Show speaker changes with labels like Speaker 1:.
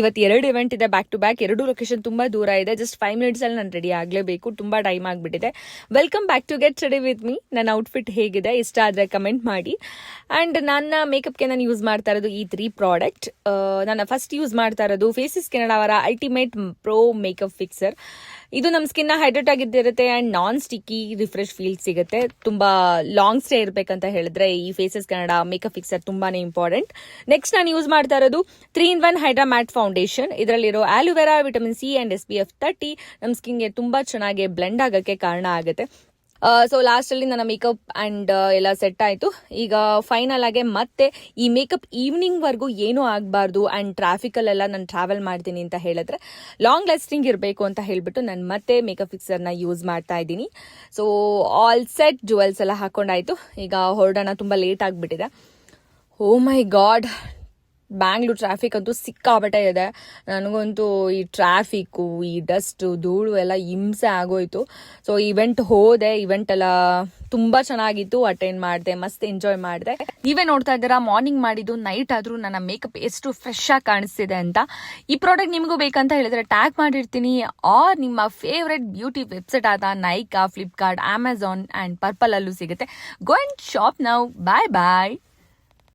Speaker 1: ಇವತ್ತು 2 ಇವೆಂಟ್ ಇದೆ back to back. 2 location ತುಂಬಾ ದೂರ ಇದೆ. ಜಸ್ಟ್ 5 ಮಿನಿಟ್ಸ್ ಅಲ್ಲಿ ನಾನು ರೆಡಿ ಆಗಲೇಬೇಕು. ತುಂಬಾ ಟೈಮ್ ಆಗಿಬಿಟ್ಟಿದೆ. Welcome back to get ready with me. ನನ್ನ ಔಟ್ಫಿಟ್ ಹೇಗಿದೆ ಇಷ್ಟ ಆದರೆ ಕಮೆಂಟ್ ಮಾಡಿ. ಆ್ಯಂಡ್ ನನ್ನ ಮೇಕಪ್ಗೆ ನಾನು ಯೂಸ್ ಮಾಡ್ತಾ ಇರೋದು ಈ 3 ಪ್ರಾಡಕ್ಟ್. ನಾನು ಫಸ್ಟ್ ಯೂಸ್ ಮಾಡ್ತಾ ಇರೋದು ಫೇಸಸ್ ಕೆನಡಾ ಅವರ ಅಲ್ಟಿಮೇಟ್ ಪ್ರೋ ಮೇಕಪ್ ಫಿಕ್ಸರ್. ಇದು ನಮ್ಮ ಸ್ಕಿನ್ನ ಹೈಡ್ರೇಟ್ ಆಗಿದ್ದಿರುತ್ತೆ and non sticky refresh feel ಸಿಗುತ್ತೆ. ತುಂಬಾ ಲಾಂಗ್ ಸ್ಟೇ ಇರಬೇಕಂತ ಹೇಳಿದ್ರೆ ಈ ಫೇಸಸ್ ಕೆನಡಾ ಮೇಕಪ್ ಫಿಕ್ಸರ್ ತುಂಬಾನೇ ಇಂಪಾರ್ಟೆಂಟ್. ನೆಕ್ಸ್ಟ್ ನಾನು ಯೂಸ್ ಮಾಡ್ತಾ ಇರೋದು 3-in-1 ಹೈಡ್ರಾ ಮ್ಯಾಟ್ ಫೌಂಡೇಶನ್. ಇದರಲ್ಲಿರೋ aloe vera, vitamin C and SPF 30 ನಮ್ಮ ಸ್ಕಿನ್ಗೆ ತುಂಬಾ ಚೆನ್ನಾಗಿ ಬ್ಲೆಂಡ್ ಆಗೋಕ್ಕೆ ಕಾರಣ ಆಗುತ್ತೆ. ಸೊ ಲಾಸ್ಟಲ್ಲಿ ನನ್ನ ಮೇಕಪ್ ಆ್ಯಂಡ್ ಎಲ್ಲ ಸೆಟ್ ಆಯಿತು. ಈಗ ಫೈನಲ್ ಆಗಿ ಮತ್ತೆ ಈ ಮೇಕಪ್ ಈವ್ನಿಂಗ್ವರೆಗೂ ಏನೂ ಆಗಬಾರ್ದು ಆ್ಯಂಡ್ ಟ್ರಾಫಿಕಲ್ಲೆಲ್ಲ ನಾನು ಟ್ರಾವೆಲ್ ಮಾಡ್ತೀನಿ ಅಂತ ಹೇಳಿದ್ರೆ ಲಾಂಗ್ ಲಾಸ್ಟಿಂಗ್ ಇರಬೇಕು ಅಂತ ಹೇಳಿಬಿಟ್ಟು ನಾನು ಮತ್ತೆ ಮೇಕಪ್ ಫಿಕ್ಸರ್ನ ಯೂಸ್ ಮಾಡ್ತಾ ಇದ್ದೀನಿ. ಸೊ ಆಲ್ ಸೆಟ್, ಜುವೆಲ್ಸ್ ಎಲ್ಲ ಹಾಕೊಂಡಾಯ್ತು. ಈಗ ಹೊರಡೋಣ, ತುಂಬ ಲೇಟ್ ಆಗಿಬಿಟ್ಟಿದೆ. ಓ ಮೈ ಗಾಡ್, ಬ್ಯಾಂಗ್ಳೂರ್ ಟ್ರಾಫಿಕ್ ಅಂತೂ ಸಿಕ್ಕಾಬಟ್ಟೆ ಇದೆ. ನನಗಂತೂ ಈ ಟ್ರಾಫಿಕ್ಕು, ಈ ಡಸ್ಟು, ಧೂಳು ಎಲ್ಲ ಹಿಂಸೆ ಆಗೋಯ್ತು. ಸೊ ಇವೆಂಟ್ ಹೋದೆ. ಇವೆಂಟ್ ಎಲ್ಲ ತುಂಬ ಚೆನ್ನಾಗಿತ್ತು. ಅಟೆಂಡ್ ಮಾಡಿದೆ, ಮಸ್ತ್ ಎಂಜಾಯ್ ಮಾಡಿದೆ. ನೀವೇ ನೋಡ್ತಾ ಇದ್ದೀರಾ, ಮಾರ್ನಿಂಗ್ ಮಾಡಿದ್ದು ನೈಟ್ ಆದರೂ ನನ್ನ ಮೇಕಪ್ ಎಷ್ಟು ಫ್ರೆಶ್ ಆಗಿ ಕಾಣಿಸ್ತಿದೆ ಅಂತ. ಈ ಪ್ರಾಡಕ್ಟ್ ನಿಮಗೂ ಬೇಕಂತ ಹೇಳಿದ್ರೆ ಟ್ಯಾಗ್ ಮಾಡಿರ್ತೀನಿ. ಆರ್ ನಿಮ್ಮ ಫೇವ್ರೆಟ್ ಬ್ಯೂಟಿ ವೆಬ್ಸೈಟ್ ಆದ ನೈಕಾ, ಫ್ಲಿಪ್ಕಾರ್ಟ್, ಅಮೆಝಾನ್ ಆ್ಯಂಡ್ ಪರ್ಪಲ್ ಅಲ್ಲೂ ಸಿಗುತ್ತೆ. Go and shop now. Bye bye.